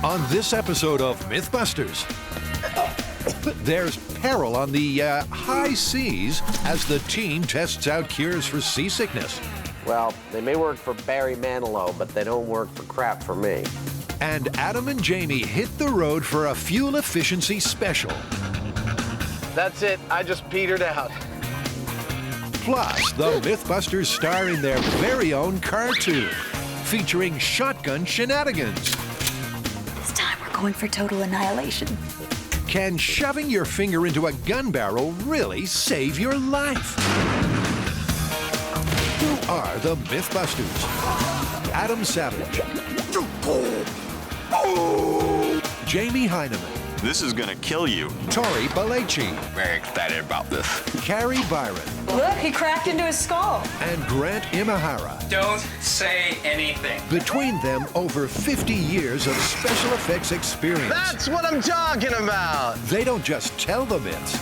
On this episode of MythBusters, there's peril on the high seas as the team tests out cures for seasickness. Well, they may work for Barry Manilow, but they don't work for crap for me. And Adam and Jamie hit the road for a fuel efficiency special. That's it. I just petered out. Plus, the MythBusters star in their very own cartoon, featuring shotgun shenanigans. This time we're going for total annihilation. Can shoving your finger into a gun barrel really save your life? Who are the MythBusters? Adam Savage. Jamie Heineman. This is gonna kill you. Tori Balaci. Very excited about this. Carrie Byron. Look, he cracked into his skull. And Grant Imahara. Don't say anything. Between them, over 50 years of special effects experience. That's what I'm talking about! They don't just tell the myths.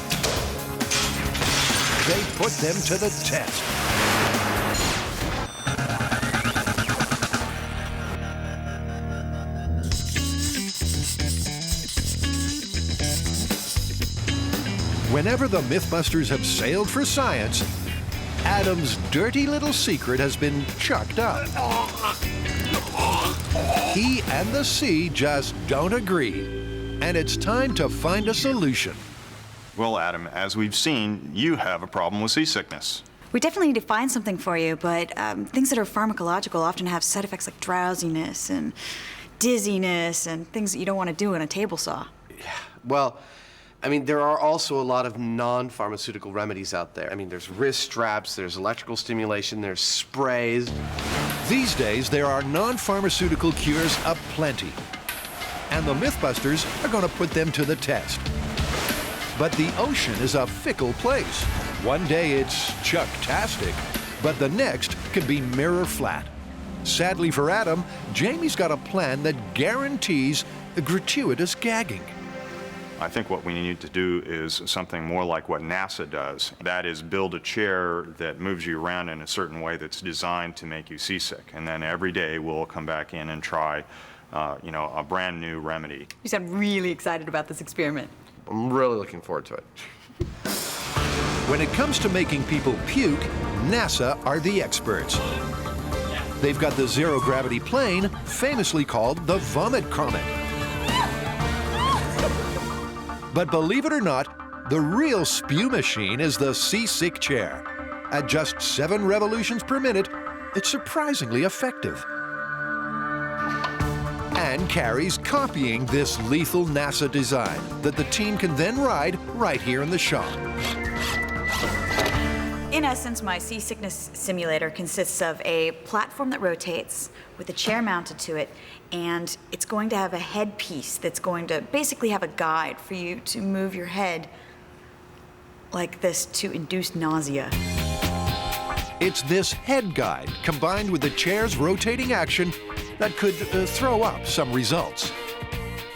They put them to the test. Whenever the MythBusters have sailed for science, Adam's dirty little secret has been chucked up. He and the sea just don't agree, and it's time to find a solution. Well, Adam, as we've seen, you have a problem with seasickness. We definitely need to find something for you, but things that are pharmacological often have side effects like drowsiness and dizziness and things that you don't want to do in a table saw. Well, I mean, there are also a lot of non-pharmaceutical remedies out there. I mean, there's wrist straps, there's electrical stimulation, there's sprays. These days, there are non-pharmaceutical cures aplenty, and the MythBusters are going to put them to the test. But the ocean is a fickle place. One day it's chucktastic, but the next can be mirror flat. Sadly for Adam, Jamie's got a plan that guarantees a gratuitous gagging. I think what we need to do is something more like what NASA does. That is, build a chair that moves you around in a certain way that's designed to make you seasick. And then every day we'll come back in and try, a brand new remedy. You sound really excited about this experiment. I'm really looking forward to it. When it comes to making people puke, NASA are the experts. They've got the zero-gravity plane, famously called the Vomit Comet. But believe it or not, the real spew machine is the Seasick chair. At just 7 revolutions per minute, it's surprisingly effective. And Carrie's copying this lethal NASA design that the team can then ride right here in the shop. In essence, my Seasickness Simulator consists of a platform that rotates with a chair mounted to it, and it's going to have a headpiece that's going to basically have a guide for you to move your head like this to induce nausea. It's this head guide combined with the chair's rotating action that could throw up some results.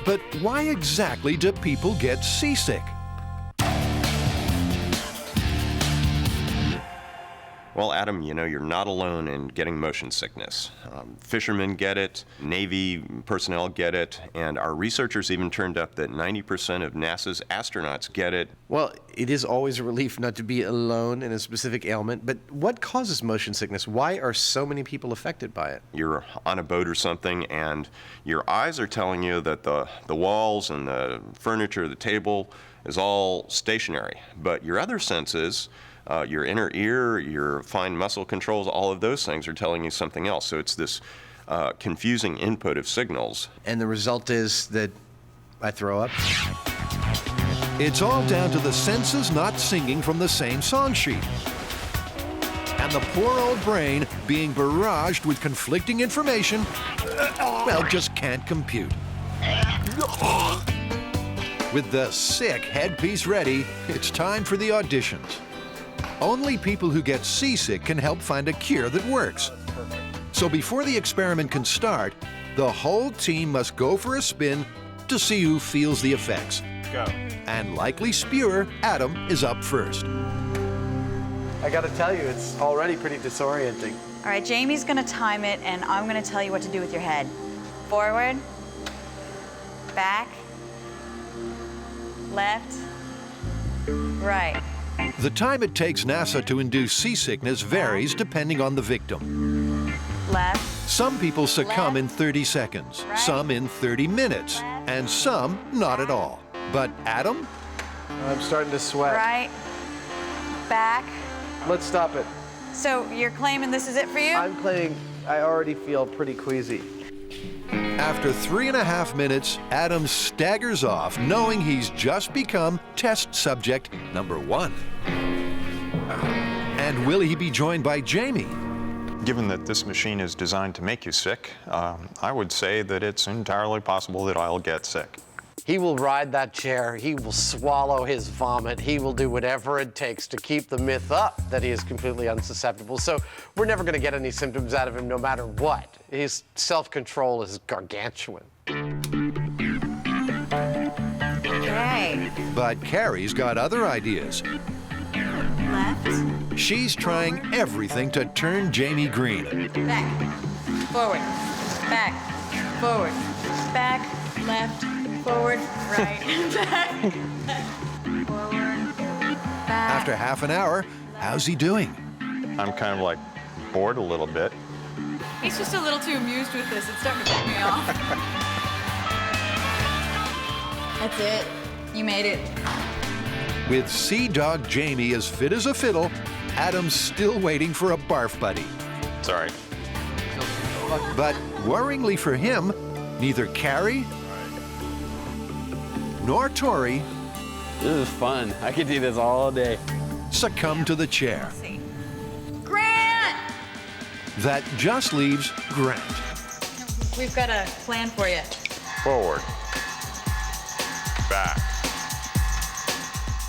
But why exactly do people get seasick? Well, Adam, you're not alone in getting motion sickness. Fishermen get it, Navy personnel get it, and our researchers even turned up that 90% of NASA's astronauts get it. Well, it is always a relief not to be alone in a specific ailment, but what causes motion sickness? Why are so many people affected by it? You're on a boat or something, and your eyes are telling you that the walls and the furniture, the table, is all stationary, but your other senses, your inner ear, your fine muscle controls, all of those things are telling you something else. So it's this confusing input of signals. And the result is that I throw up? It's all down to the senses not singing from the same song sheet. And the poor old brain being barraged with conflicting information, well, just can't compute. With the sick headpiece ready, it's time for the auditions. Only people who get seasick can help find a cure that works. So before the experiment can start, the whole team must go for a spin to see who feels the effects. Go. And likely spewer, Adam, is up first. I gotta tell you, it's already pretty disorienting. All right, Jamie's gonna time it, and I'm gonna tell you what to do with your head. Forward, back, left, right. The time it takes NASA to induce seasickness varies depending on the victim. Left, Some people succumb in 30 seconds, Right. some in 30 minutes, and some not at all. But Adam? I'm starting to sweat. right, back. Let's stop it. So you're claiming this is it for you? I'm claiming I already feel pretty queasy. After 3.5 minutes, Adam staggers off, knowing he's just become test subject number 1. And will he be joined by Jamie? Given that this machine is designed to make you sick, I would say that it's entirely possible that I'll get sick. He will ride that chair. He will swallow his vomit. He will do whatever it takes to keep the myth up that he is completely unsusceptible. So we're never going to get any symptoms out of him no matter what. His self-control is gargantuan. Okay. But Carrie's got other ideas. Left, She's trying everything to turn Jamie green. back, forward, back, forward, back, left, forward, right, back, forward, back. After half an hour, how's he doing? I'm kind of like bored a little bit. He's just a little too amused with this. It's starting to piss me off. That's it. You made it. With Sea Dog Jamie as fit as a fiddle, Adam's still waiting for a barf buddy. Sorry. But worryingly for him, neither Carrie nor Tori This is fun. I could do this all day. succumb to the chair. Let's see. Grant! That just leaves Grant. We've got a plan for you. Forward. Back.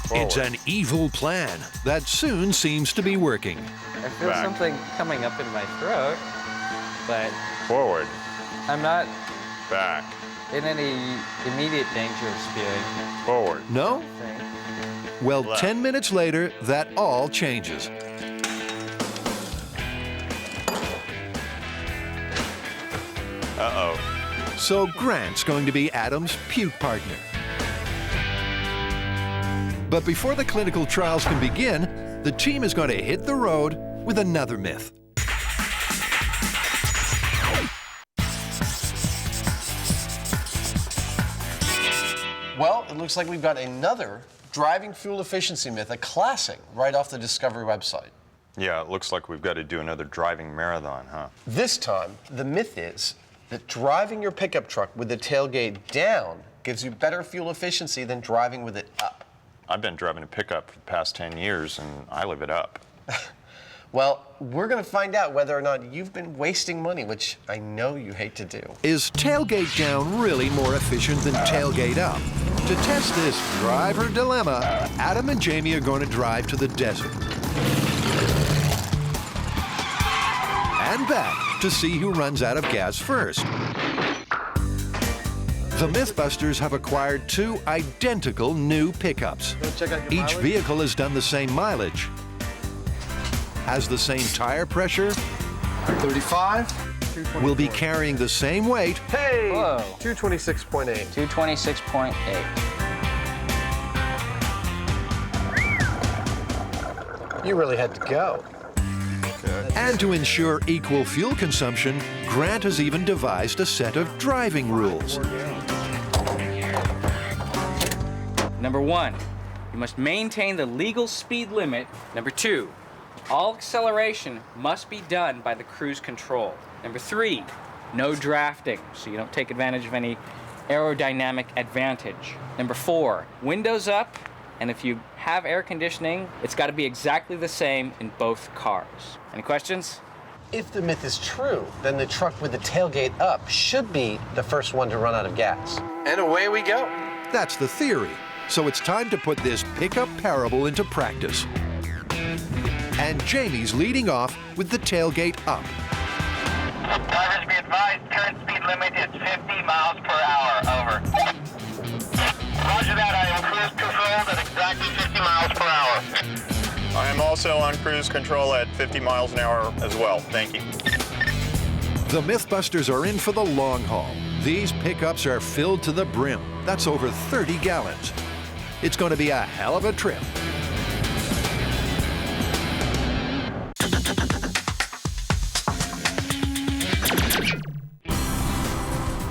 Forward. It's an evil plan that soon seems to be working. I feel Back. something coming up in my throat, but Forward. I'm not Back. in any immediate danger of spewing. Forward. No? Thing. Well, Left. 10 minutes later, that all changes. Uh-oh. So Grant's going to be Adam's puke partner. But before the clinical trials can begin, the team is going to hit the road with another myth. Well, it looks like we've got another driving fuel efficiency myth, a classic, right off the Discovery website. Yeah, it looks like we've got to do another driving marathon, huh? This time, the myth is that driving your pickup truck with the tailgate down gives you better fuel efficiency than driving with it up. I've been driving a pickup for the past 10 years, and I live it up. Well, we're going to find out whether or not you've been wasting money, which I know you hate to do. Is tailgate down really more efficient than tailgate up? To test this driver dilemma, Adam and Jamie are going to drive to the desert and back to see who runs out of gas first. The MythBusters have acquired 2 identical new pickups. Check out your Each mileage. vehicle has done the same mileage, has the same tire pressure, 35. will be carrying the same weight, Hey! Whoa. 226.8. 226.8. You really had to go. and to ensure equal fuel consumption, Grant has even devised a set of driving rules. Number 1, you must maintain the legal speed limit. Number 2, all acceleration must be done by the cruise control. Number 3, no drafting, so you don't take advantage of any aerodynamic advantage. Number 4, windows up, and if you have air conditioning, it's got to be exactly the same in both cars. Any questions? If the myth is true, then the truck with the tailgate up should be the first one to run out of gas. And away we go. That's the theory. So it's time to put this pickup parable into practice. And Jamie's leading off with the tailgate up. Drivers be advised, current speed limit is 50 miles per hour. Over. Roger that, I am cruise controlled at exactly 50 miles per hour. I am also on cruise control at 50 miles an hour as well. Thank you. The MythBusters are in for the long haul. These pickups are filled to the brim. That's over 30 gallons. It's going to be a hell of a trip.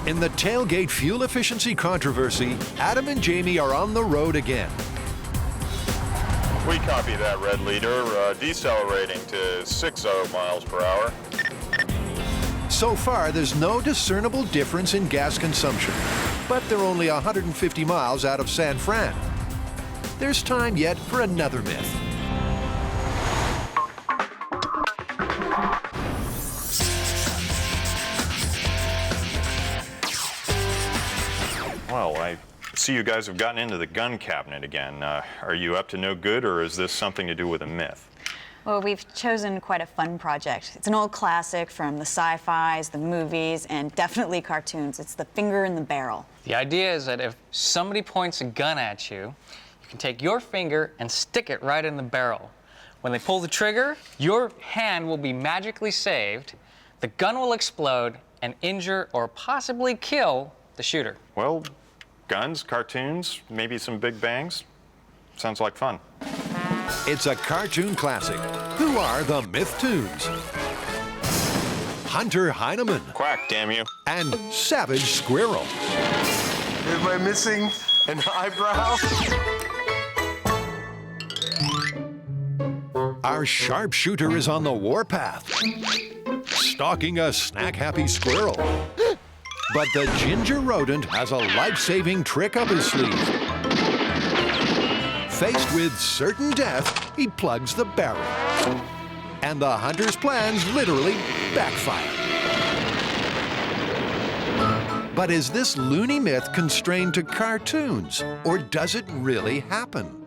In the tailgate fuel efficiency controversy, Adam and Jamie are on the road again. We copy that, Red Leader. Decelerating to 60 miles per hour. So far, there's no discernible difference in gas consumption, but they're only 150 miles out of San Fran. There's time yet for another myth. Well, I see you guys have gotten into the gun cabinet again. Are you up to no good, or is this something to do with a myth? Well, we've chosen quite a fun project. It's an old classic from the sci-fis, the movies, and definitely cartoons. It's the finger in the barrel. The idea is that if somebody points a gun at you, you can take your finger and stick it right in the barrel. When they pull the trigger, your hand will be magically saved, the gun will explode and injure or possibly kill the shooter. Well, guns, cartoons, maybe some big bangs. Sounds like fun. It's a cartoon classic. Who are the Myth-Toons? Hunter Heineman. Quack, damn you. And Savage Squirrel. Am I missing an eyebrow? Our sharpshooter is on the warpath, stalking a snack-happy squirrel. But the ginger rodent has a life-saving trick up his sleeve. Faced with certain death, he plugs the barrel. And the hunter's plans literally backfire. But is this loony myth constrained to cartoons, or does it really happen?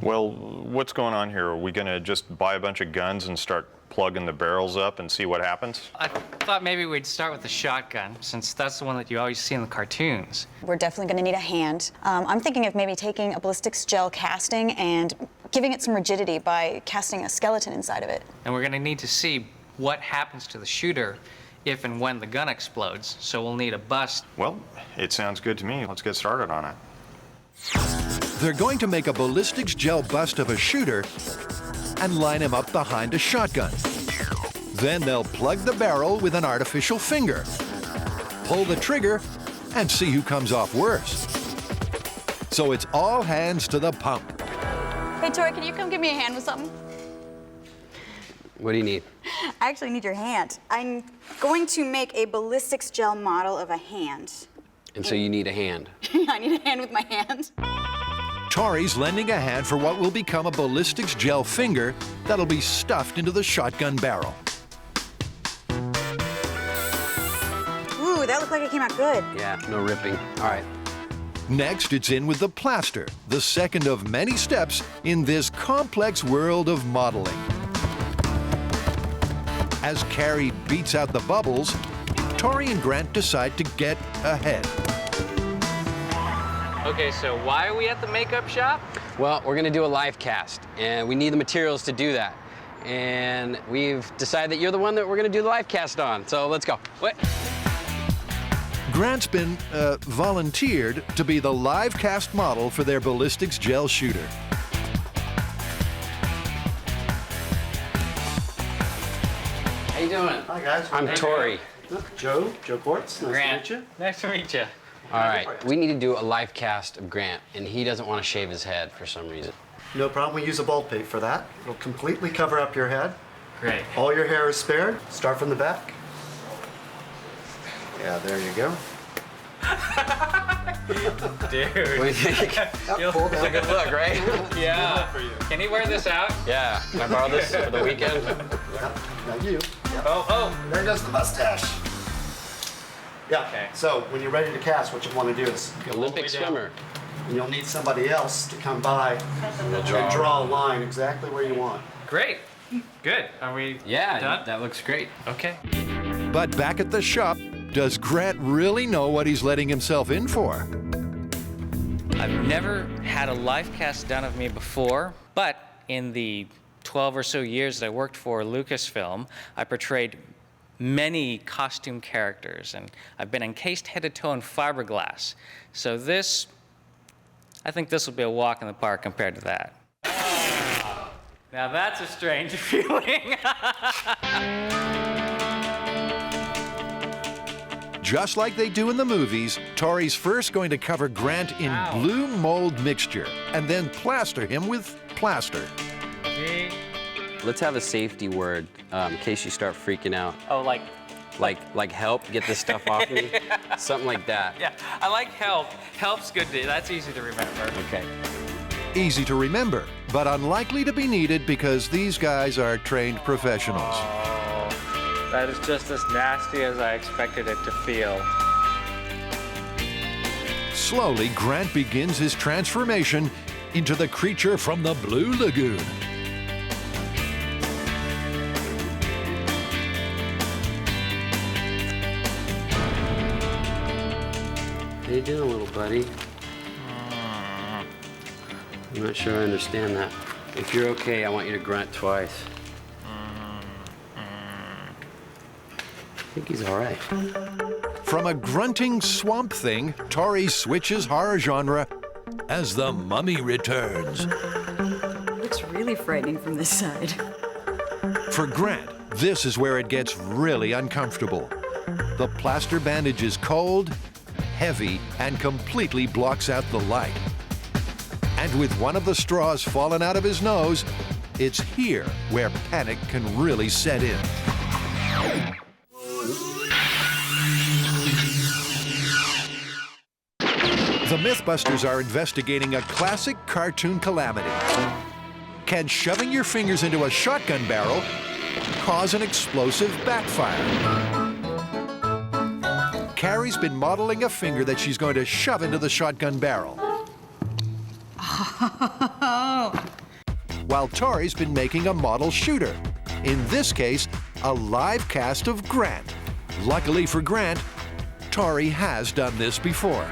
Well, what's going on here? Are we going to just buy a bunch of guns and start plugging the barrels up and see what happens? I thought maybe we'd start with the shotgun, since that's the one that you always see in the cartoons. We're definitely going to need a hand. I'm thinking of maybe taking a Ballistics Gel casting and giving it some rigidity by casting a skeleton inside of it. And we're going to need to see what happens to the shooter if and when the gun explodes, so we'll need a bust. Well, it sounds good to me. Let's get started on it. They're going to make a Ballistics Gel bust of a shooter and line him up behind a shotgun. Then they'll plug the barrel with an artificial finger, pull the trigger, and see who comes off worse. So it's all hands to the pump. Hey, Tori, can you come give me a hand with something? What do you need? I actually need your hand. I'm going to make a Ballistics Gel model of a hand. And so you need a hand. I need a hand with my hand. Tori's lending a hand for what will become a Ballistics Gel finger that'll be stuffed into the shotgun barrel. Ooh, that looked like it came out good. Yeah, no ripping. All right. Next, it's in with the plaster, the second of many steps in this complex world of modeling. As Carrie beats out the bubbles, Tori and Grant decide to get ahead. Okay, so why are we at the makeup shop? Well, we're gonna do a live cast, and we need the materials to do that. And we've decided that you're the one that we're gonna do the live cast on, so let's go. What? Grant's been volunteered to be the live cast model for their Ballistics Gel shooter. How you doing? Hi, guys. I'm Tori. Joe Quartz. Nice Grant. to meet you. Nice to meet you. All right, we need to do a live cast of Grant, and he doesn't want to shave his head for some reason. No problem. We use a bald pate for that. It'll completely cover up your head. Great. All your hair is spared. Start from the back. Yeah, there you go. Dude. What do you think? It's a good look, right? Yeah. Can he wear this out? Yeah. Can I borrow this for the weekend? Now you. Oh. There goes the mustache. Yeah. Okay. So when you're ready to cast, what you want to do is go all the way Olympic down, swimmer. and you'll need somebody else to come by and draw a line exactly where you want. Great. Good. Are we Yeah, done? that looks great. Okay. But back at the shop, does Grant really know what he's letting himself in for? I've never had a live cast done of me before, but in the 12 or so years that I worked for Lucasfilm, I portrayed many costume characters, and I've been encased head to toe in fiberglass. So this, I think this will be a walk in the park compared to that. Now that's a strange feeling. Just like they do in the movies, Tori's first going to cover Grant in blue mold mixture and then plaster him with plaster. Let's have a safety word in case you start freaking out. Oh, like help, get this stuff off me? Yeah. Something like that. Yeah, I like help. Help's good. That's easy to remember. Okay. Easy to remember, but unlikely to be needed because these guys are trained professionals. Oh, that is just as nasty as I expected it to feel. Slowly, Grant begins his transformation into the creature from the Blue Lagoon. How you doing, little buddy? I'm not sure I understand that. If you're okay, I want you to grunt twice. I think he's all right. From a grunting swamp thing, Tori switches horror genre as the mummy returns. Looks really frightening from this side. For Grant, this is where it gets really uncomfortable. The plaster bandage is cold, heavy, and completely blocks out the light. And with one of the straws fallen out of his nose, it's here where panic can really set in. The MythBusters are investigating a classic cartoon calamity. Can shoving your fingers into a shotgun barrel cause an explosive backfire? Carrie's been modeling a finger that she's going to shove into the shotgun barrel. While Tori's been making a model shooter. In this case, a live cast of Grant. Luckily for Grant, Tori has done this before.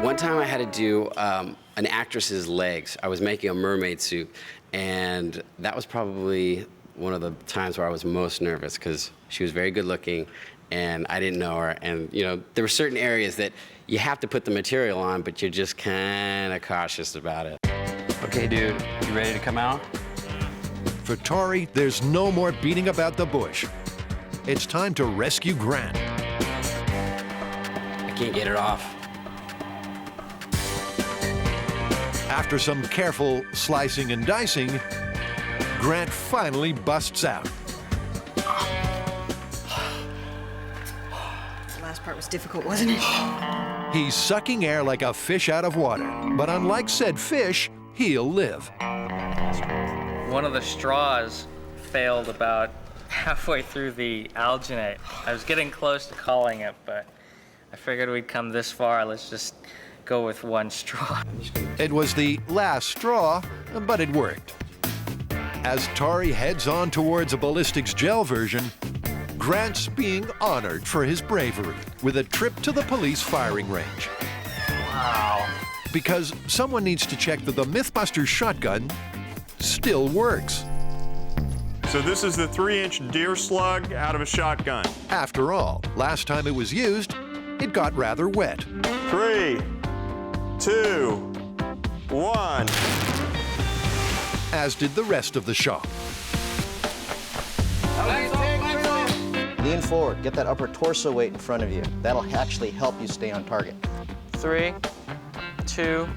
One time I had to do an actress's legs. I was making a mermaid suit, and that was probably one of the times where I was most nervous because she was very good looking, and I didn't know her. And you know, there were certain areas that you have to put the material on, but you're just kind of cautious about it. Okay, dude, you ready to come out? For Tori, there's no more beating about the bush. It's time to rescue Grant. I can't get it off. After some careful slicing and dicing, Grant finally busts out. The last part was difficult, wasn't it? He's sucking air like a fish out of water, but unlike said fish, he'll live. One of the straws failed about halfway through the alginate. I was getting close to calling it, but I figured we'd come this far. Let's just go with one straw. It was the last straw, but it worked. As Tori heads on towards a Ballistics Gel version, Grant's being honored for his bravery with a trip to the police firing range. Wow. Because someone needs to check that the MythBusters shotgun still works. So this is the 3-inch deer slug out of a shotgun. After all, last time it was used, it got rather wet. 3, 2, 1. As did the rest of the shop. Lean forward, get that upper torso weight in front of you. That'll actually help you stay on target. 3, 2,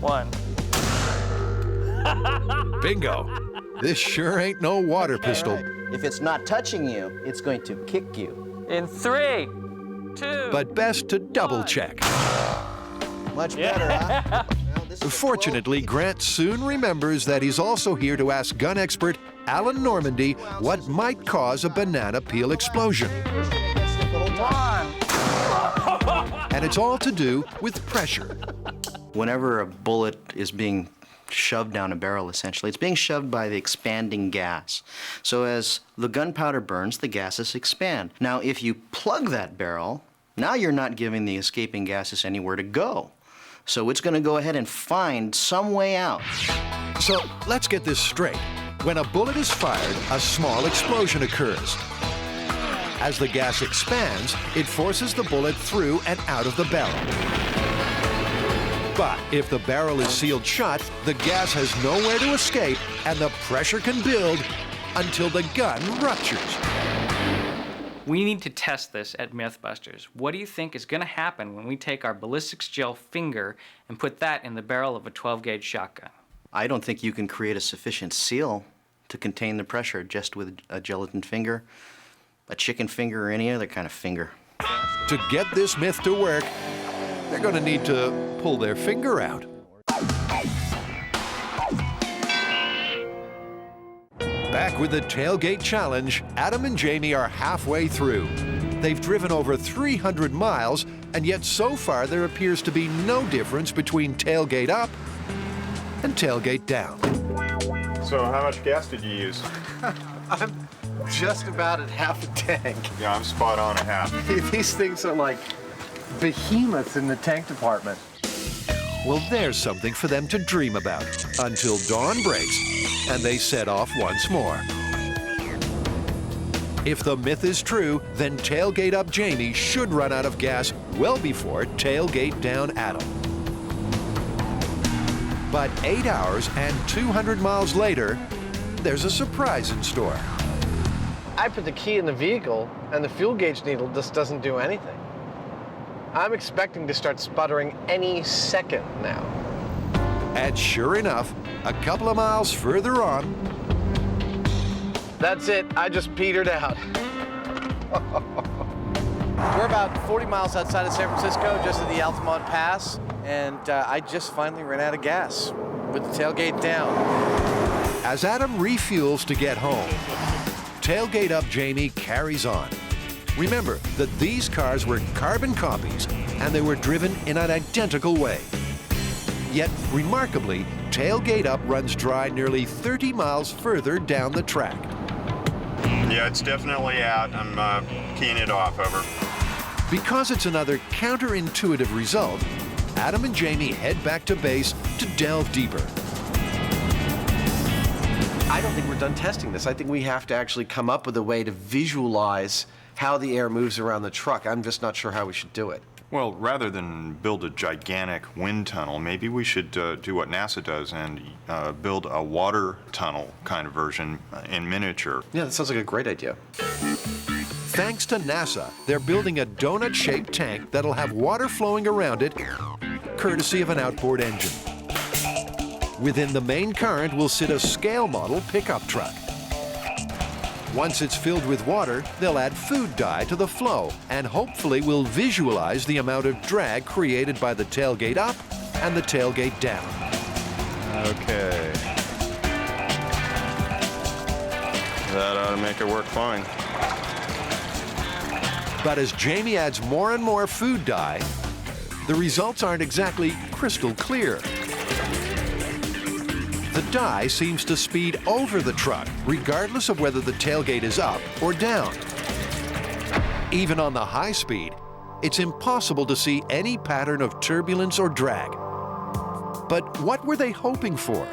1. Bingo. This sure ain't no water pistol. If it's not touching you, it's going to kick you. In 3, 2. But best to double check. Much better, huh? Fortunately, Grant soon remembers that he's also here to ask gun expert Alan Normandy what might cause a banana peel explosion. And it's all to do with pressure. Whenever a bullet is being shoved down a barrel, essentially, it's being shoved by the expanding gas. So as the gunpowder burns, the gases expand. Now, if you plug that barrel, now you're not giving the escaping gases anywhere to go. So it's going to go ahead and find some way out. So let's get this straight. When a bullet is fired, a small explosion occurs. As the gas expands, it forces the bullet through and out of the barrel. But if the barrel is sealed shut, the gas has nowhere to escape and the pressure can build until the gun ruptures. We need to test this at MythBusters. What do you think is going to happen when we take our Ballistics Gel finger and put that in the barrel of a 12-gauge shotgun? I don't think you can create a sufficient seal to contain the pressure just with a gelatin finger, a chicken finger, or any other kind of finger. To get this myth to work, they're going to need to pull their finger out. Back with the Tailgate Challenge, Adam and Jamie are halfway through. They've driven over 300 miles, and yet so far there appears to be no difference between tailgate up and tailgate down. So how much gas did you use? I'm just about at half a tank. Yeah, I'm spot on at half. These things are like behemoths in the tank department. Well, there's something for them to dream about until dawn breaks and they set off once more. If the myth is true, then tailgate up Jamie should run out of gas well before tailgate down Adam. But 8 hours and 200 miles later, there's a surprise in store. I put the key in the vehicle and the fuel gauge needle just doesn't do anything. I'm expecting to start sputtering any second now. And sure enough, a couple of miles further on, that's it, I just petered out. We're about 40 miles outside of San Francisco, just at the Altamont Pass, and I just finally ran out of gas with the tailgate down. As Adam refuels to get home, tailgate up Jamie carries on. Remember that these cars were carbon copies and they were driven in an identical way. Yet, remarkably, tailgate up runs dry nearly 30 miles further down the track. Yeah, it's definitely out. I'm keying it off, over. Because it's another counterintuitive result, Adam and Jamie head back to base to delve deeper. I don't think we're done testing this. I think we have to actually come up with a way to visualize how the air moves around the truck. I'm just not sure how we should do it. Well, rather than build a gigantic wind tunnel, maybe we should do what NASA does and build a water tunnel kind of version in miniature. Yeah, that sounds like a great idea. Thanks to NASA, they're building a donut-shaped tank that'll have water flowing around it, courtesy of an outboard engine. Within the main current will sit a scale model pickup truck. Once it's filled with water, they'll add food dye to the flow and hopefully will visualize the amount of drag created by the tailgate up and the tailgate down. Okay. That ought to make it work fine. But as Jamie adds more and more food dye, the results aren't exactly crystal clear. The dye seems to speed over the truck, regardless of whether the tailgate is up or down. Even on the high speed, it's impossible to see any pattern of turbulence or drag. But what were they hoping for?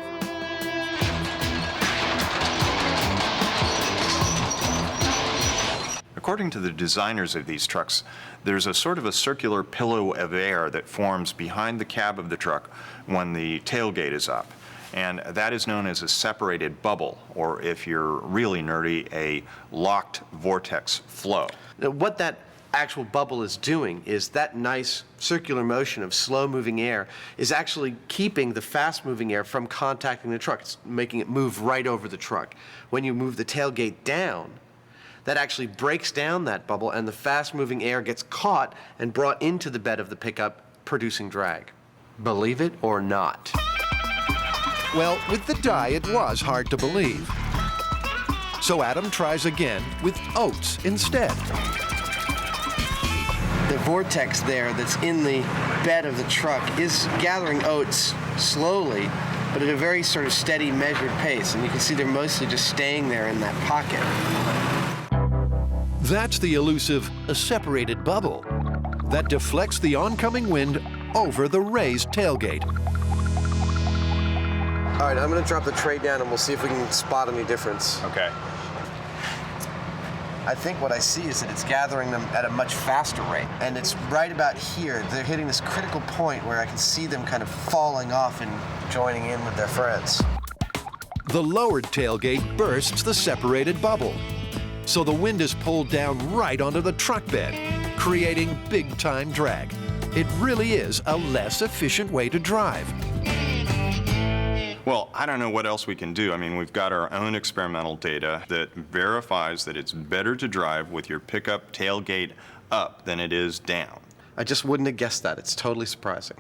According to the designers of these trucks, there's a sort of a circular pillow of air that forms behind the cab of the truck when the tailgate is up. And that is known as a separated bubble, or if you're really nerdy, a locked vortex flow. Now, what that actual bubble is doing is that nice circular motion of slow-moving air is actually keeping the fast-moving air from contacting the truck. It's making it move right over the truck. When you move the tailgate down, that actually breaks down that bubble, and the fast-moving air gets caught and brought into the bed of the pickup, producing drag. Believe it or not. Well, with the dye, it was hard to believe. So Adam tries again with oats instead. The vortex there that's in the bed of the truck is gathering oats slowly, but at a very sort of steady, measured pace. And you can see they're mostly just staying there in that pocket. That's the elusive separated bubble that deflects the oncoming wind over the raised tailgate. All right, I'm going to drop the tray down and we'll see if we can spot any difference. Okay. I think what I see is that it's gathering them at a much faster rate. And it's right about here. They're hitting this critical point where I can see them kind of falling off and joining in with their friends. The lowered tailgate bursts the separated bubble, so the wind is pulled down right onto the truck bed, creating big-time drag. It really is a less efficient way to drive. Well, I don't know what else we can do. I mean, we've got our own experimental data that verifies that it's better to drive with your pickup tailgate up than it is down. I just wouldn't have guessed that. It's totally surprising.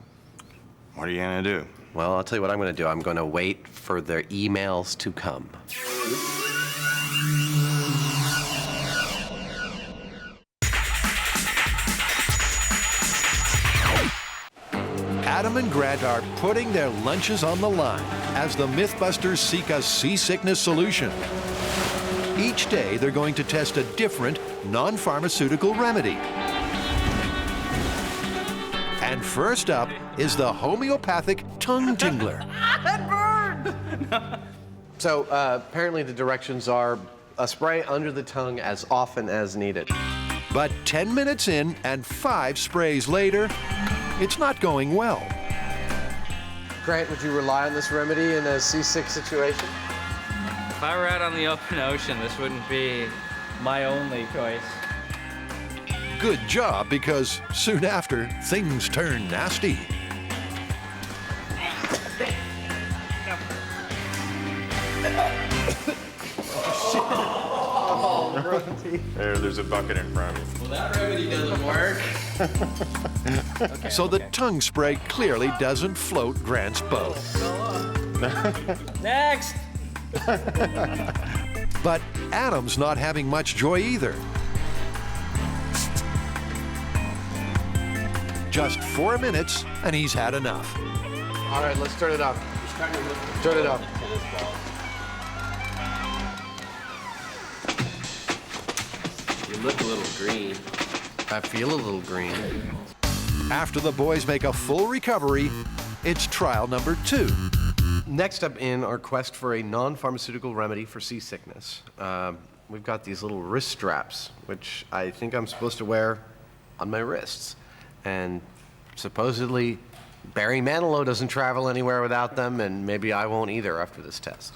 What are you going to do? Well, I'll tell you what I'm going to do. I'm going to wait for their emails to come. Adam and Grant are putting their lunches on the line as the MythBusters seek a seasickness solution. Each day, they're going to test a different non-pharmaceutical remedy. And first up is the homeopathic tongue tingler. That burned! So apparently the directions are a spray under the tongue as often as needed. But 10 minutes in and 5 sprays later, it's not going well. Grant, would you rely on this remedy in a seasick situation? If I were out on the open ocean, this wouldn't be my only choice. Good job, because soon after, things turn nasty. There's a bucket in front of you. Well, that remedy doesn't work. So the tongue spray clearly doesn't float Grant's boat. Next! But Adam's not having much joy either. Just 4 minutes, and he's had enough. All right, let's turn it up. Turn it up. You look a little green. I feel a little green. After the boys make a full recovery, it's trial number 2. Next up in our quest for a non-pharmaceutical remedy for seasickness, we've got these little wrist straps, which I think I'm supposed to wear on my wrists. And supposedly, Barry Manilow doesn't travel anywhere without them, and maybe I won't either after this test.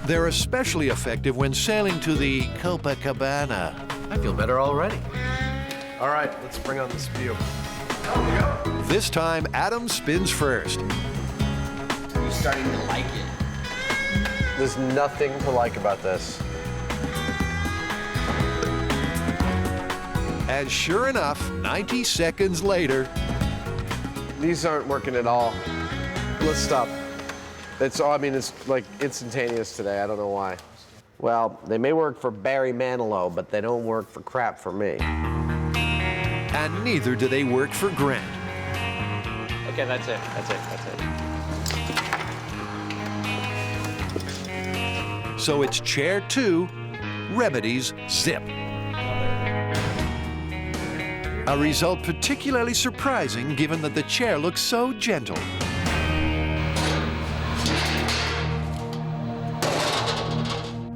They're especially effective when sailing to the Copacabana. I feel better already. All right, let's bring on this view. This time, Adam spins first. Are you starting to like it? There's nothing to like about this. And sure enough, 90 seconds later... These aren't working at all. Let's stop. It's like instantaneous today. I don't know why. Well, they may work for Barry Manilow, but they don't work for crap for me. And neither do they work for Grant. Okay, that's it. So it's chair 2, remedies zip. A result particularly surprising given that the chair looks so gentle.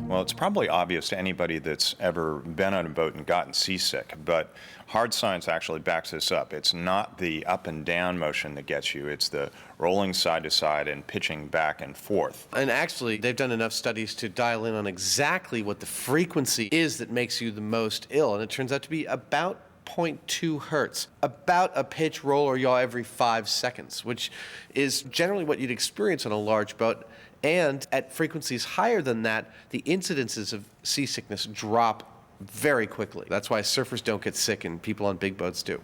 Well, it's probably obvious to anybody that's ever been on a boat and gotten seasick, but hard science actually backs this up. It's not the up and down motion that gets you, it's the rolling side to side and pitching back and forth. And actually, they've done enough studies to dial in on exactly what the frequency is that makes you the most ill, and it turns out to be about 0.2 hertz, about a pitch, roll, or yaw every 5 seconds, which is generally what you'd experience on a large boat. And at frequencies higher than that, the incidences of seasickness drop very quickly. That's why surfers don't get sick and people on big boats do.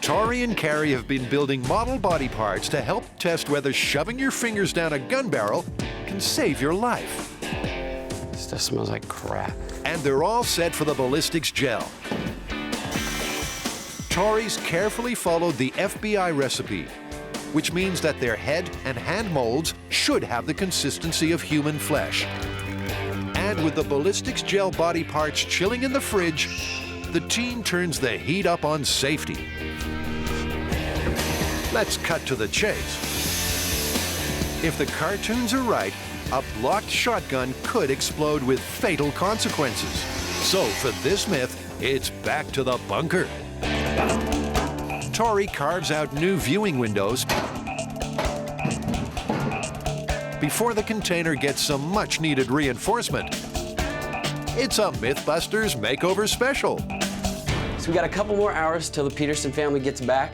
Tori and Carrie have been building model body parts to help test whether shoving your fingers down a gun barrel can save your life. This stuff smells like crap. And they're all set for the Ballistics Gel. Tori's carefully followed the FBI recipe, which means that their head and hand molds should have the consistency of human flesh. And with the Ballistics Gel body parts chilling in the fridge, the team turns the heat up on safety. Let's cut to the chase. If the cartoons are right, a blocked shotgun could explode with fatal consequences. So for this myth, it's back to the bunker. Tori carves out new viewing windows before the container gets some much-needed reinforcement. It's a MythBusters makeover special. So we got a couple more hours till the Peterson family gets back.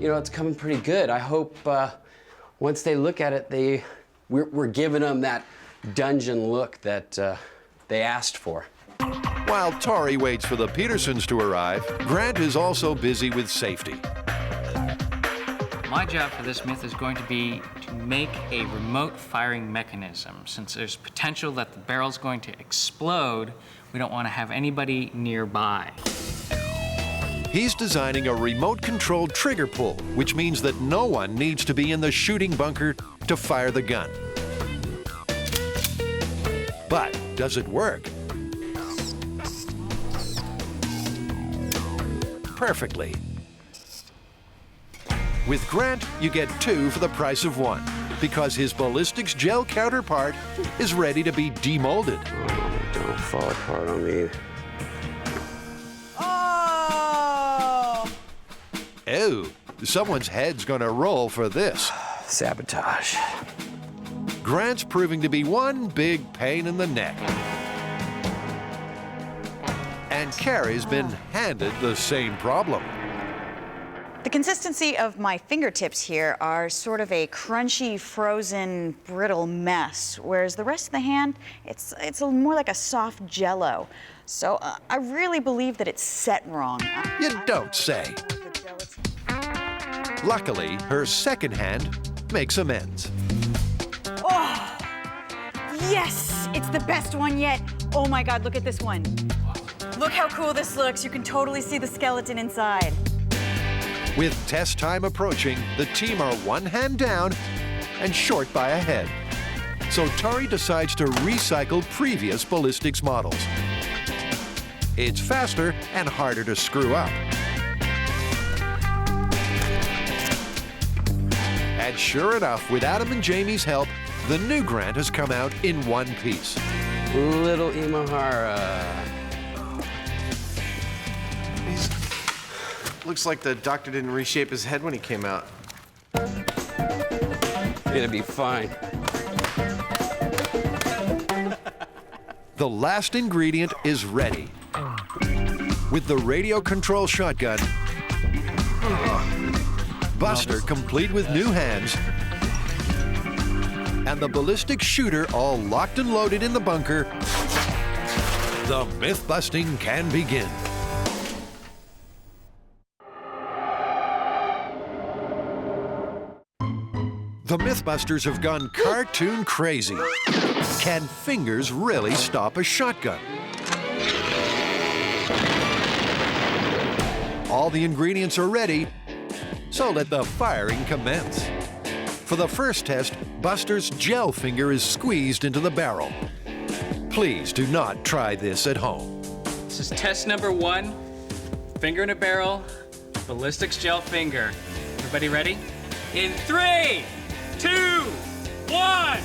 You know, it's coming pretty good. I hope once they look at it, we're giving them that dungeon look that they asked for. While Tori waits for the Petersons to arrive, Grant is also busy with safety. My job for this myth is going to be to make a remote firing mechanism. Since there's potential that the barrel's going to explode, we don't want to have anybody nearby. He's designing a remote-controlled trigger pull, which means that no one needs to be in the shooting bunker to fire the gun. But does it work? Perfectly. With Grant, you get 2 for the price of 1, because his Ballistics Gel counterpart is ready to be demolded. Don't fall apart on me. Oh, someone's head's gonna roll for this. Sabotage. Grant's proving to be one big pain in the neck. And Carrie's been handed the same problem. The consistency of my fingertips here are sort of a crunchy, frozen, brittle mess, whereas the rest of the hand, it's more like a soft jello. So I really believe that it's set wrong. You don't say. Luckily, her second hand makes amends. Oh, yes, it's the best one yet. Oh my God, look at this one. Look how cool this looks. You can totally see the skeleton inside. With test time approaching, the team are 1 hand down and short by a head. So Tori decides to recycle previous ballistics models. It's faster and harder to screw up. And sure enough, with Adam and Jamie's help, the new Grant has come out in one piece. Little Imahara. Looks like the doctor didn't reshape his head when he came out. You're gonna be fine. The last ingredient is ready. With the radio control shotgun, Buster complete with new hands, and the ballistic shooter all locked and loaded in the bunker, the myth busting can begin. The MythBusters have gone cartoon crazy. Can fingers really stop a shotgun? All the ingredients are ready, so let the firing commence. For the first test, Buster's gel finger is squeezed into the barrel. Please do not try this at home. This is test number 1. Finger in a barrel, ballistics gel finger. Everybody ready? In 3, 2, 1.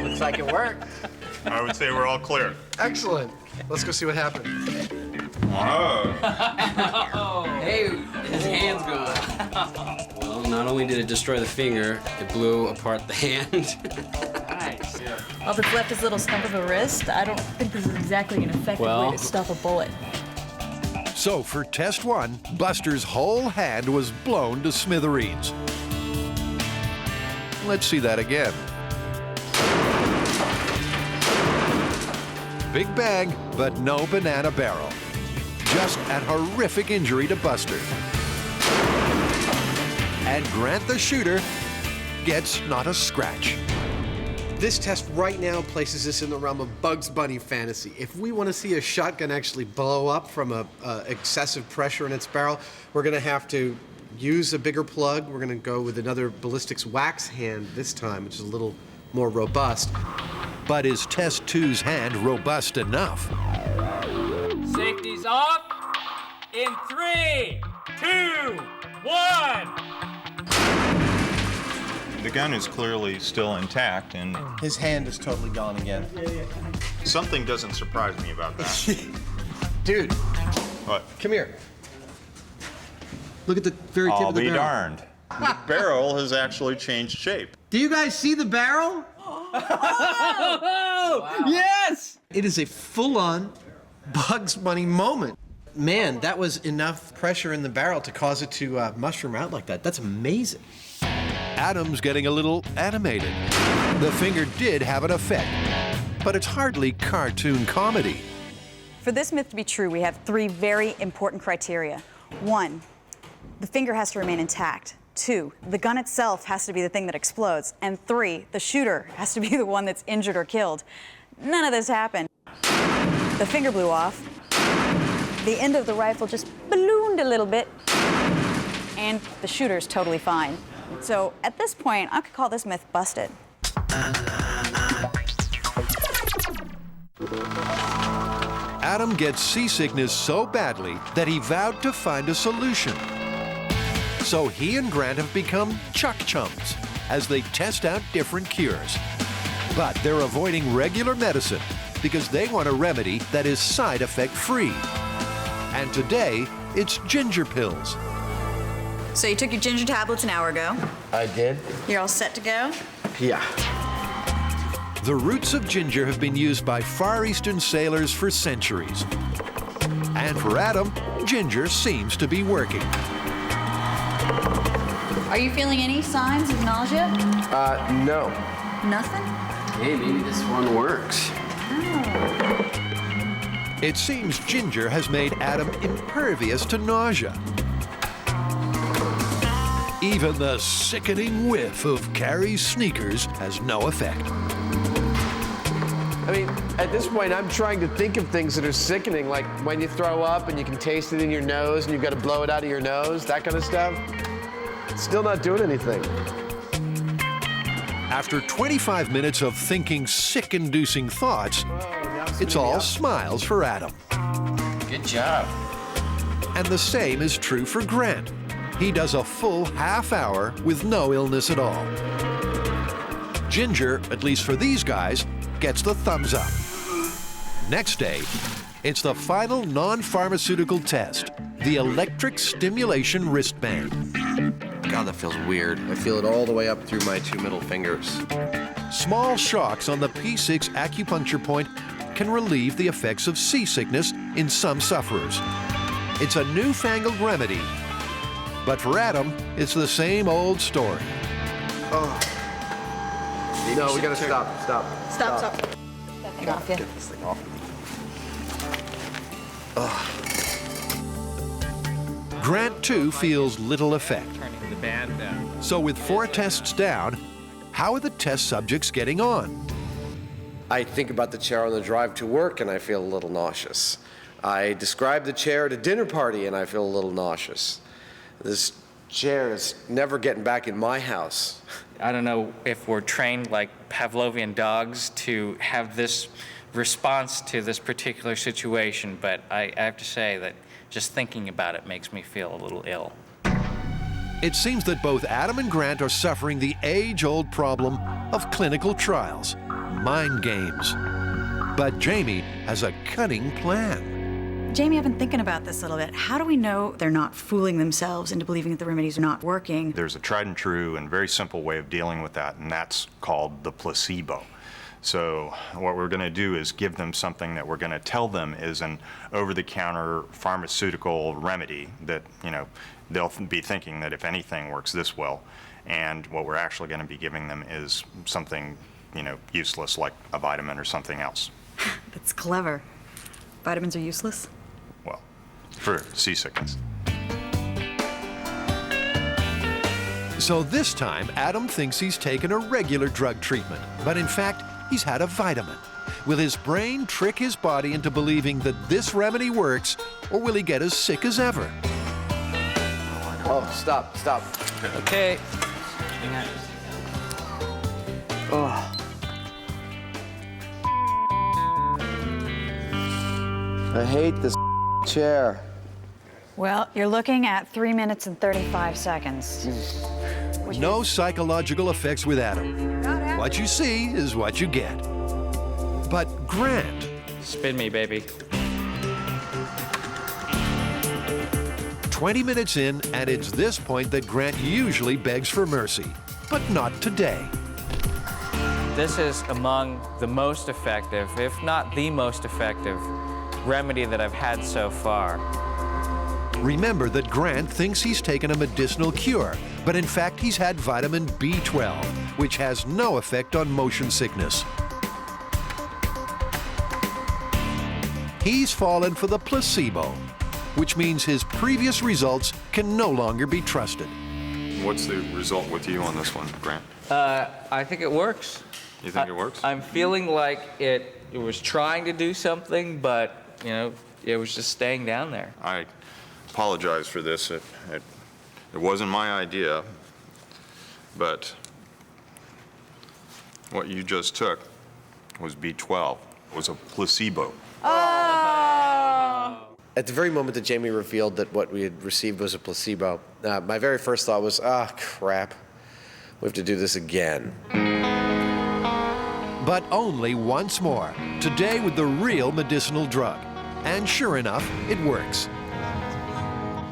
Looks like it worked. I would say we're all clear. Excellent. Let's go see what happened. Hey, his hand's gone. Well, not only did it destroy the finger, it blew apart the hand. Nice. All that's left is a little stump of a wrist. I don't think this is exactly an effective way to stop a bullet. So for test 1, Buster's whole hand was blown to smithereens. Let's see that again. Big bang, but no banana barrel. Just an horrific injury to Buster. And Grant the shooter gets not a scratch. This test right now places us in the realm of Bugs Bunny fantasy. If we want to see a shotgun actually blow up from excessive pressure in its barrel, we're going to have to use a bigger plug. We're going to go with another ballistics wax hand this time, which is a little more robust. But is test 2's hand robust enough? Safety's off. In 3, 2, 1. The gun is clearly still intact, and his hand is totally gone again. something doesn't surprise me about that. Dude. What? Come here. Look at the very tip I'll of the be barrel. darned. The barrel has actually changed shape. Do you guys see the barrel? Oh, yes! It is a full-on Bugs Bunny moment. Man, that was enough pressure in the barrel to cause it to mushroom out like that. That's amazing. Adam's getting a little animated. The finger did have an effect, but it's hardly cartoon comedy. For this myth to be true, we have 3 very important criteria. 1, the finger has to remain intact. 2, the gun itself has to be the thing that explodes. And 3, the shooter has to be the one that's injured or killed. None of this happened. The finger blew off. The end of the rifle just ballooned a little bit. And the shooter's totally fine. So at this point, I could call this myth busted. Adam gets seasickness so badly that he vowed to find a solution. So he and Grant have become chuck chums as they test out different cures. But they're avoiding regular medicine because they want a remedy that is side effect free. And today, it's ginger pills. So you took your ginger tablets an hour ago. I did? You're all set to go? Yeah. The roots of ginger have been used by Far Eastern sailors for centuries. And for Adam, ginger seems to be working. Are you feeling any signs of nausea? No. Nothing? Hey, maybe this one works. It seems ginger has made Adam impervious to nausea. Even the sickening whiff of Carrie's sneakers has no effect. I mean, at this point, I'm trying to think of things that are sickening, like when you throw up and you can taste it in your nose and you've got to blow it out of your nose, that kind of stuff. Still not doing anything. After 25 minutes of thinking sick-inducing thoughts, it's all smiles for Adam. Good job. And the same is true for Grant. He does a full half hour with no illness at all. Ginger, at least for these guys, gets the thumbs up. Next day, it's the final non-pharmaceutical test, the electric stimulation wristband. God, that feels weird. I feel it all the way up through my 2 middle fingers. Small shocks on the P6 acupuncture point can relieve the effects of seasickness in some sufferers. It's a newfangled remedy. But for Adam, it's the same old story. Oh. No, we gotta stop. Stop. That thing off, yeah. Get this thing off. Grant, too, feels little effect. Turning the band down. So with 4 tests down, how are the test subjects getting on? I think about the chair on the drive to work and I feel a little nauseous. I describe the chair at a dinner party and I feel a little nauseous. This chair is never getting back in my house. I don't know if we're trained like Pavlovian dogs to have this response to this particular situation, but I have to say that just thinking about it makes me feel a little ill. It seems that both Adam and Grant are suffering the age-old problem of clinical trials, mind games. But Jamie has a cunning plan. Jamie, I've been thinking about this a little bit. How do we know they're not fooling themselves into believing that the remedies are not working? There's a tried and true and very simple way of dealing with that, and that's called the placebo. So what we're going to do is give them something that we're going to tell them is an over-the-counter pharmaceutical remedy that, you know, they'll be thinking that if anything works this well. And what we're actually going to be giving them is something, you know, useless like a vitamin or something else. That's clever. Vitamins are useless? Well, for seasickness. So this time, Adam thinks he's taken a regular drug treatment, but in fact, he's had a vitamin. Will his brain trick his body into believing that this remedy works, or will he get as sick as ever? Oh, stop. Okay. Oh. I hate this chair. Well, you're looking at 3 minutes and 35 seconds. No psychological effects with Adam. What you see is what you get. But Grant... Spin me, baby. 20 minutes in, and it's this point that Grant usually begs for mercy. But not today. This is among the most effective, if not the most effective, remedy that I've had so far. Remember that Grant thinks he's taken a medicinal cure, but in fact he's had vitamin B12, which has no effect on motion sickness. He's fallen for the placebo, which means his previous results can no longer be trusted. What's the result with you on this one, Grant? I think it works. You think it works? I'm feeling like it was trying to do something, but, you know, it was just staying down there. I apologize for this. It wasn't my idea, but what you just took was B12. It was a placebo. At the very moment that Jamie revealed that what we had received was a placebo, my very first thought was, crap, we have to do this again. But only once more, today with the real medicinal drug. And sure enough, it works.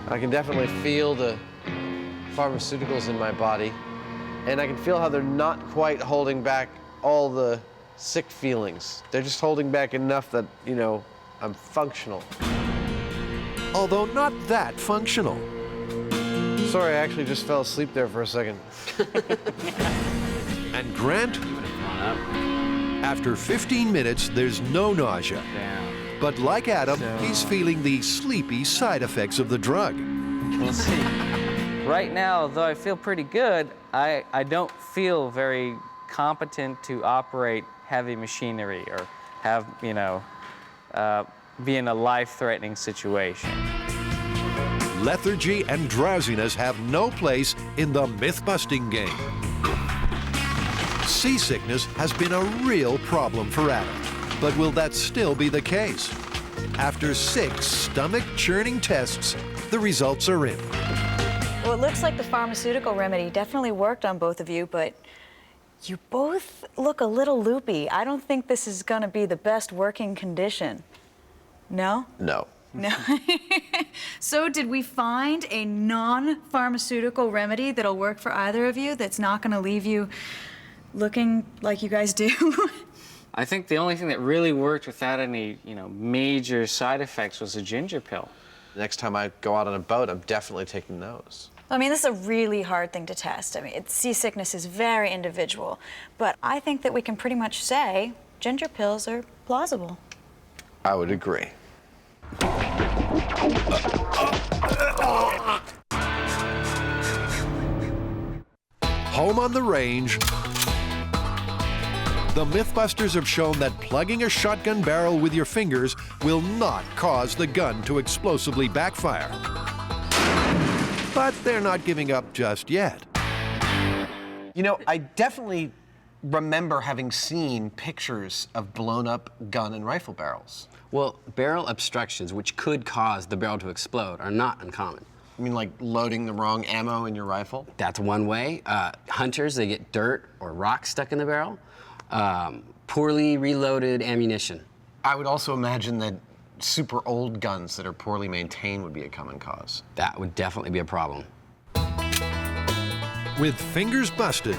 I can definitely feel the pharmaceuticals in my body, and I can feel how they're not quite holding back all the sick feelings. They're just holding back enough that, you know, I'm functional. Although not that functional. Sorry, I actually just fell asleep there for a second. And Grant, after 15 minutes, there's no nausea. But like Adam, he's feeling the sleepy side effects of the drug. We'll see. Right now, though I feel pretty good, I don't feel very competent to operate heavy machinery or have, you know, be in a life-threatening situation. Lethargy and drowsiness have no place in the myth-busting game. Seasickness has been a real problem for Adam, but will that still be the case? After 6 stomach-churning tests, the results are in. Well, it looks like the pharmaceutical remedy definitely worked on both of you, but you both look a little loopy. I don't think this is going to be the best working condition. No? No. No. So did we find a non-pharmaceutical remedy that'll work for either of you that's not going to leave you looking like you guys do? I think the only thing that really worked without any, you know, major side effects was a ginger pill. Next time I go out on a boat, I'm definitely taking those. I mean, this is a really hard thing to test. I mean, seasickness is very individual, but I think that we can pretty much say ginger pills are plausible. I would agree. Home on the range, the MythBusters have shown that plugging a shotgun barrel with your fingers will not cause the gun to explosively backfire. But they're not giving up just yet. You know, I definitely remember having seen pictures of blown up gun and rifle barrels. Well, barrel obstructions, which could cause the barrel to explode, are not uncommon. You mean like loading the wrong ammo in your rifle? That's one way. Hunters, they get dirt or rocks stuck in the barrel. Poorly reloaded ammunition. I would also imagine that super old guns that are poorly maintained would be a common cause. That would definitely be a problem. With fingers busted,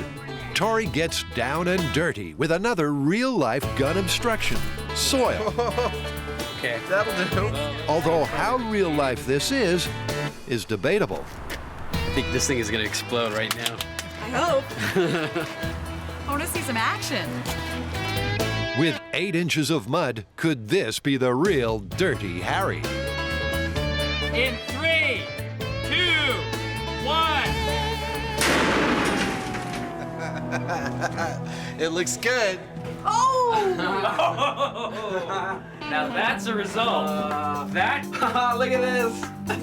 Tori gets down and dirty with another real-life gun obstruction, soil. Okay. That'll do. Although how real-life this is debatable. I think this thing is going to explode right now. I hope. I want to see some action. With 8 inches of mud, could this be the real Dirty Harry? In 3, 2, 1. It looks good. Oh! Now that's a result. Look at this.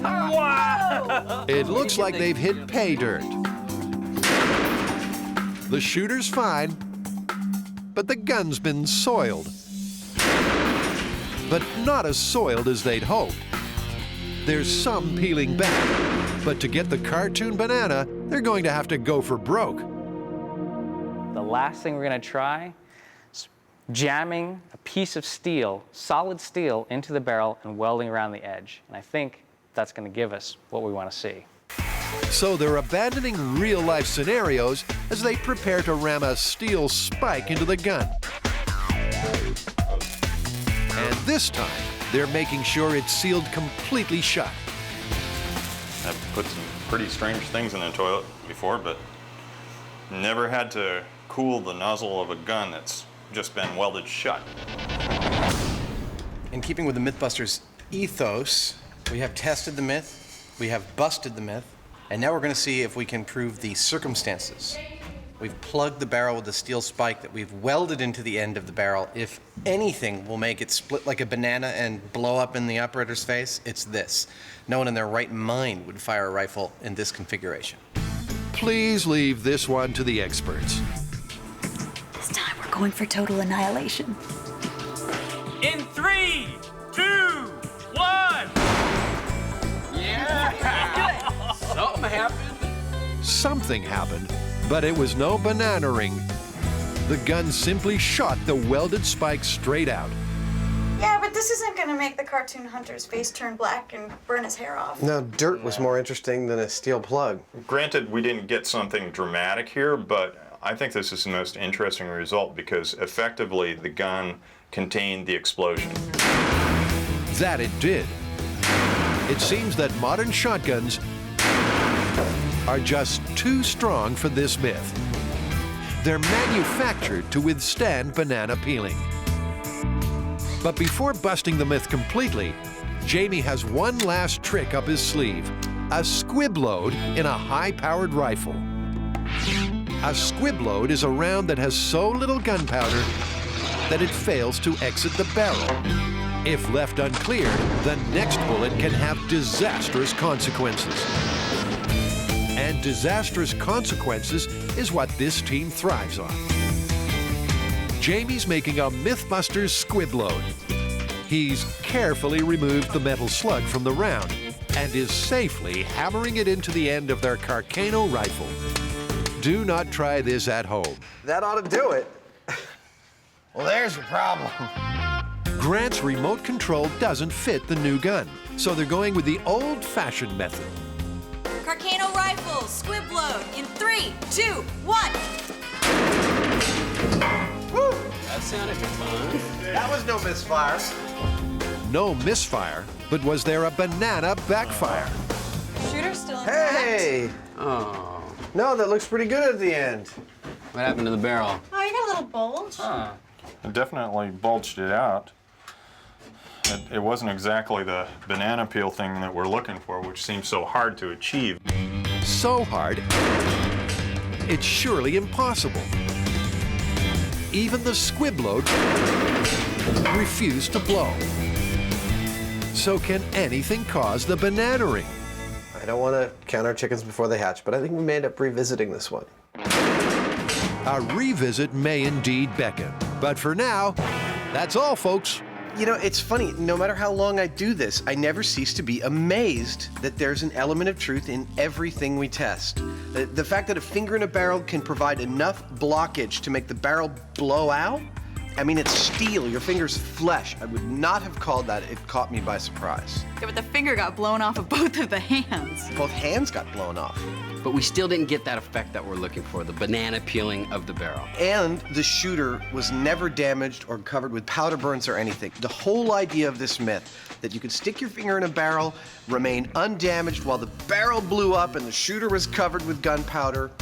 Wow! It looks like they've hit pay dirt. The shooter's fine, but the gun's been soiled. But not as soiled as they'd hoped. There's some peeling back, But to get the cartoon banana, they're going to have to go for broke. The last thing we're going to try is jamming a piece of steel, solid steel, into the barrel and welding around the edge. And I think that's going to give us what we want to see. So they're abandoning real-life scenarios as they prepare to ram a steel spike into the gun. And this time, they're making sure it's sealed completely shut. I've put some pretty strange things in the toilet before, but never had to cool the nozzle of a gun that's just been welded shut. In keeping with the MythBusters ethos, we have tested the myth, we have busted the myth, and now we're going to see if we can prove the circumstances. We've plugged the barrel with a steel spike that we've welded into the end of the barrel. If anything will make it split like a banana and blow up in the operator's face, it's this. No one in their right mind would fire a rifle in this configuration. Please leave this one to the experts. This time we're going for total annihilation. In 3, 2, 1. Yeah! Something happened. Something happened, but it was no banana ring. The gun simply shot the welded spike straight out. Yeah, but this isn't gonna make the cartoon hunter's face turn black and burn his hair off. No, dirt was more interesting than a steel plug. Granted, we didn't get something dramatic here, but I think this is the most interesting result because effectively the gun contained the explosion. That it did. It seems that modern shotguns are just too strong for this myth. They're manufactured to withstand banana peeling. But before busting the myth completely, Jamie has one last trick up his sleeve: a squib load in a high-powered rifle. A squib load is a round that has so little gunpowder that it fails to exit the barrel. If left uncleared, the next bullet can have disastrous consequences. And disastrous consequences is what this team thrives on. Jamie's making a MythBusters squib load. He's carefully removed the metal slug from the round and is safely hammering it into the end of their Carcano rifle. Do not try this at home. That ought to do it. Well, there's your problem. Grant's remote control doesn't fit the new gun, so they're going with the old-fashioned method. Carcano rifle, squib load in 3, 2, 1. Woo! That sounded fun. That was no misfire. No misfire, but was there a banana backfire? Shooter's still intact. Hey! Oh. No, that looks pretty good at the end. What happened to the barrel? Oh, you got a little bulge. Huh. It definitely bulged it out. It wasn't exactly the banana peel thing that we're looking for, which seems so hard to achieve. So hard, it's surely impossible. Even the squib load refused to blow. So can anything cause the banana ring? I don't want to count our chickens before they hatch, but I think we may end up revisiting this one. A revisit may indeed beckon. But for now, that's all, folks. You know, it's funny, no matter how long I do this, I never cease to be amazed that there's an element of truth in everything we test. The fact that a finger in a barrel can provide enough blockage to make the barrel blow out, I mean, it's steel, your finger's flesh. I would not have called that. It caught me by surprise. Yeah, but the finger got blown off of both of the hands. Both hands got blown off. But we still didn't get that effect that we're looking for, the banana peeling of the barrel. And the shooter was never damaged or covered with powder burns or anything. The whole idea of this myth, that you could stick your finger in a barrel, remain undamaged while the barrel blew up and the shooter was covered with gunpowder,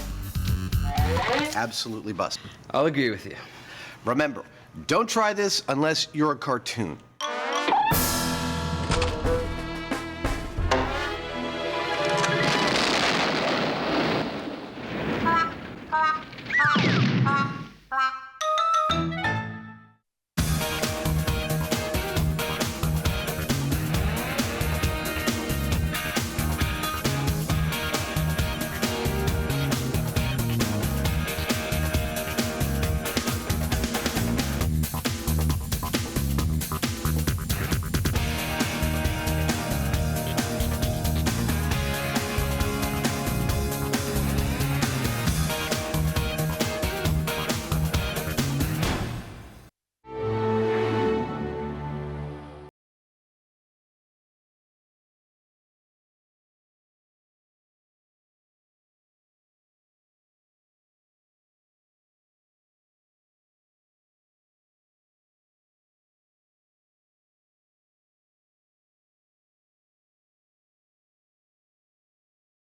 absolutely busted. I'll agree with you. Remember, don't try this unless you're a cartoon.